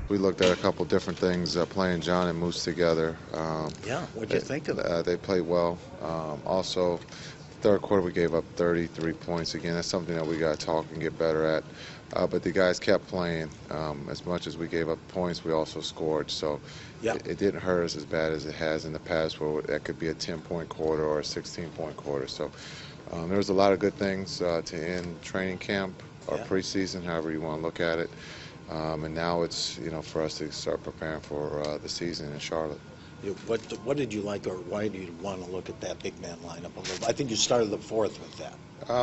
We looked at a couple different things playing John and Moose together. Yeah, what'd you think of it? They played well. Also, third quarter we gave up 33 points. Again, that's something that we got to talk and get better at. But the guys kept playing. As much as we gave up points, we also scored. So Yeah, it didn't hurt us as bad as it has in the past, where that could be a 10-point quarter or a 16-point quarter. So there was a lot of good things to end training camp or yeah. preseason, however you want to look at it. And now it's for us to start preparing for the season in Charlotte. What did you like, or why do you want to look at that big man lineup a little bit? I think you started the fourth with that.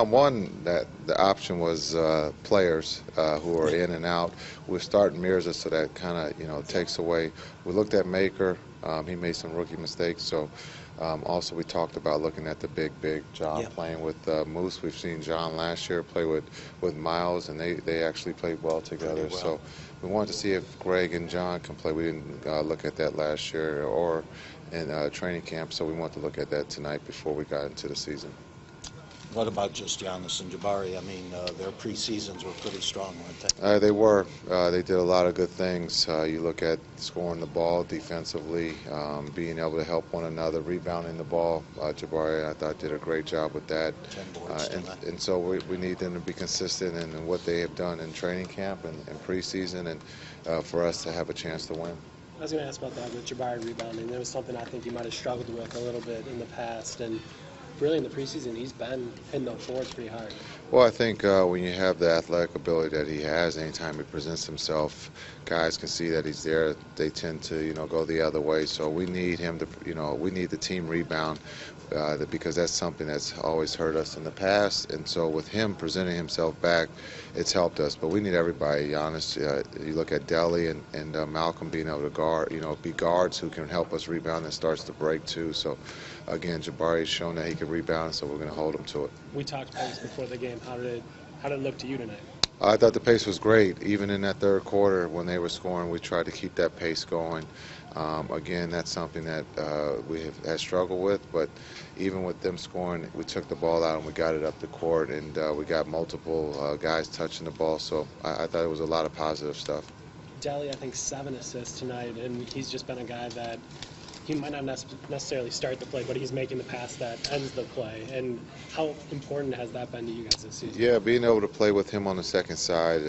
One, that the option was players who are in and out. We're starting Mirza, so that kind of takes away. We looked at Maker. He made some rookie mistakes. So also we talked about looking at the big John Yeah. playing with Moose. We've seen John last year play with Miles, and they actually played well together. Pretty well. So we wanted to see if Greg and John can play. We didn't look at that last year or in training camp, so we want to look at that tonight before we got into the season. What about just Giannis and Jabari? I mean, their preseasons were pretty strong, weren't they? They were. They did a lot of good things. You look at scoring the ball defensively, being able to help one another, rebounding the ball. Jabari, I thought, did a great job with that. 10 boards tonight. And so we need them to be consistent in what they have done in training camp and preseason, and for us to have a chance to win. I was going to ask about that with Jabari rebounding. That was something I think he might have struggled with a little bit in the past. And really in the preseason, he's been hitting those boards pretty hard. Well, I think when you have the athletic ability that he has, anytime he presents himself, guys can see that he's there. They tend to, go the other way. So we need him to, we need the team rebound because that's something that's always hurt us in the past. And so with him presenting himself back, it's helped us. But we need everybody, Giannis. You look at Deli and Malcolm being able to guard, be guards who can help us rebound and starts to break too. So again, Jabari has shown that he can rebound, so we're going to hold him to it. We talked pace before the game. How did it look to you tonight? I thought the pace was great. Even in that third quarter when they were scoring, we tried to keep that pace going. Again, that's something that we have had struggled with, but even with them scoring, we took the ball out and we got it up the court, and we got multiple guys touching the ball, so I thought it was a lot of positive stuff. Deli, I think 7 assists tonight, and he's just been a guy that he might not necessarily start the play, but he's making the pass that ends the play. And how important has that been to you guys this season? Yeah, being able to play with him on the second side,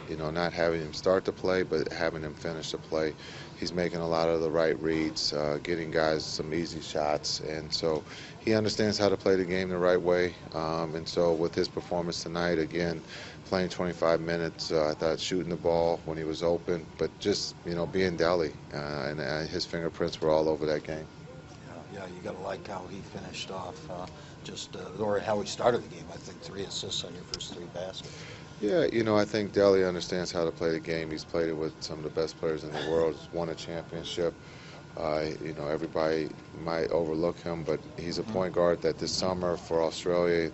not having him start the play, but having him finish the play. He's making a lot of the right reads, getting guys some easy shots, and so he understands how to play the game the right way. And so with his performance tonight, again, playing 25 minutes, I thought shooting the ball when he was open, but just being Deli, and his fingerprints were all over that game. Yeah, you got to like how he finished off, or how he started the game. I think 3 assists on your first 3 baskets. Yeah, I think Deli understands how to play the game. He's played it with some of the best players in the world. He's won a championship. Everybody might overlook him, but he's a point guard that this summer for Australia,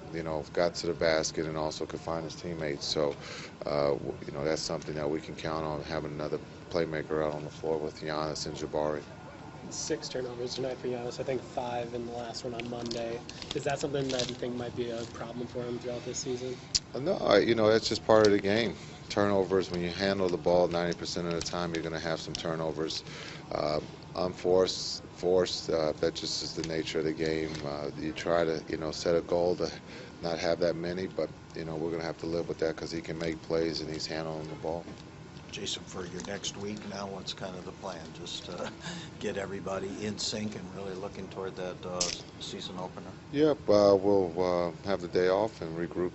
got to the basket and also could find his teammates. So, that's something that we can count on, having another playmaker out on the floor with Giannis and Jabari. 6 turnovers tonight for Giannis. I think 5 in the last one on Monday. Is that something that you think might be a problem for him throughout this season? No, that's just part of the game. Turnovers, when you handle the ball 90% of the time, you're going to have some turnovers. Unforced, forced, that just is the nature of the game. You try to, set a goal to not have that many, but, we're going to have to live with that because he can make plays and he's handling the ball. Jason, for your next week now, what's kind of the plan? Just get everybody in sync and really looking toward that season opener? Yep, we'll have the day off and regroup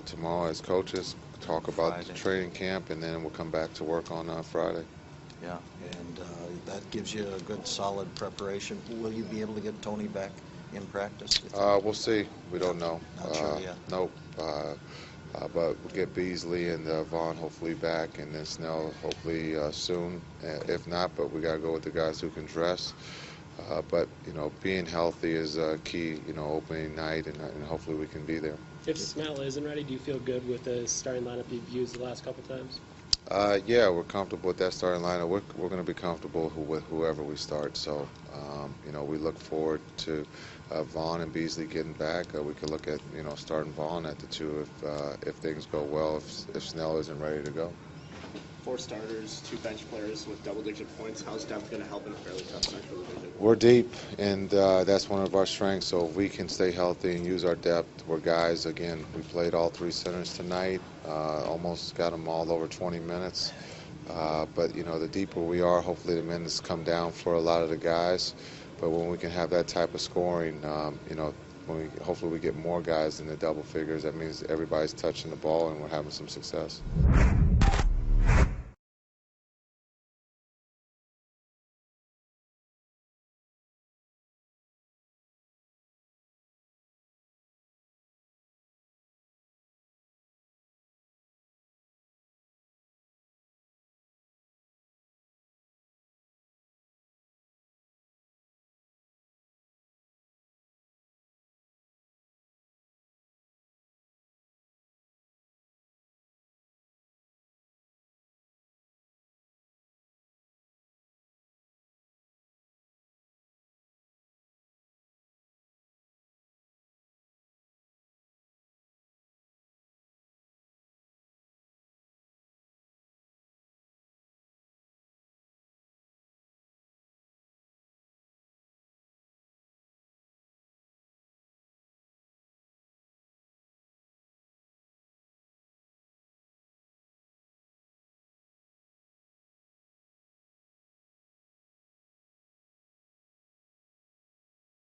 tomorrow as coaches, talk about Friday. the training camp, and then we'll come back to work on Friday. Yeah, and that gives you a good solid preparation. Will you be able to get Tony back in practice? We'll see. We don't know. Not sure yet. Nope. But we'll get Beasley and Vaughn hopefully back, and then Snell hopefully soon. If not, but we got to go with the guys who can dress. But being healthy is key. Opening night, and hopefully we can be there. If Snell isn't ready, do you feel good with the starting lineup you've used the last couple times? Yeah, we're comfortable with that starting lineup. We're going to be comfortable with whoever we start. So, we look forward to Vaughn and Beasley getting back. We could look at starting Vaughn at the 2 if things go well. If Snell isn't ready to go. 4 starters, 2 bench players with double-digit points. How's depth going to help in a fairly tough Central Division? We're deep, and that's one of our strengths. So if we can stay healthy and use our depth, we're guys. Again, we played all 3 centers tonight. Almost got them all over 20 minutes. But you know, the deeper we are, hopefully the minutes come down for a lot of the guys. But when we can have that type of scoring, you know, hopefully we get more guys in the double figures. That means everybody's touching the ball and we're having some success.